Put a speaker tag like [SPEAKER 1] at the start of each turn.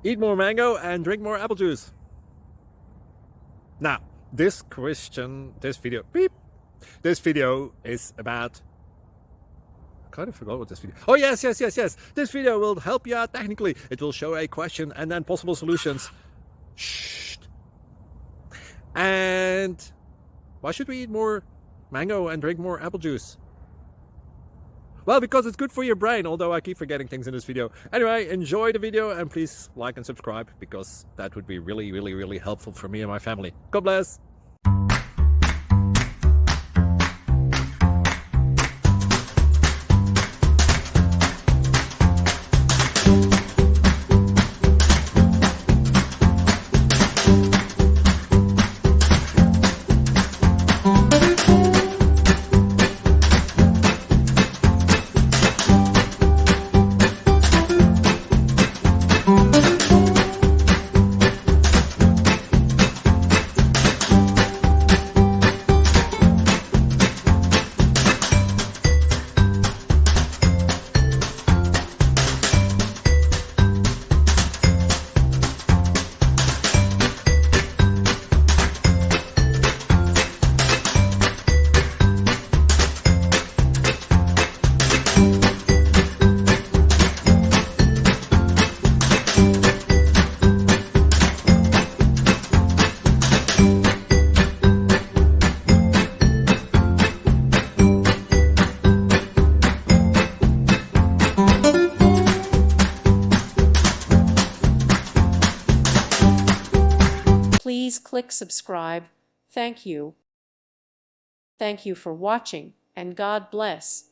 [SPEAKER 1] Eat more mango and drink more apple juice. Now, this video is about... I kind of forgot what this video... Oh, yes. This video will help you out technically. It will show a question and then possible solutions. Shh. And why should we eat more mango and drink more apple juice? Well, because it's good for your brain, although I keep forgetting things in this video. Anyway, enjoy the video and please like and subscribe, because that would be really helpful for me and my family. God bless!
[SPEAKER 2] Please click subscribe. Thank you. Thank you for watching, and God bless.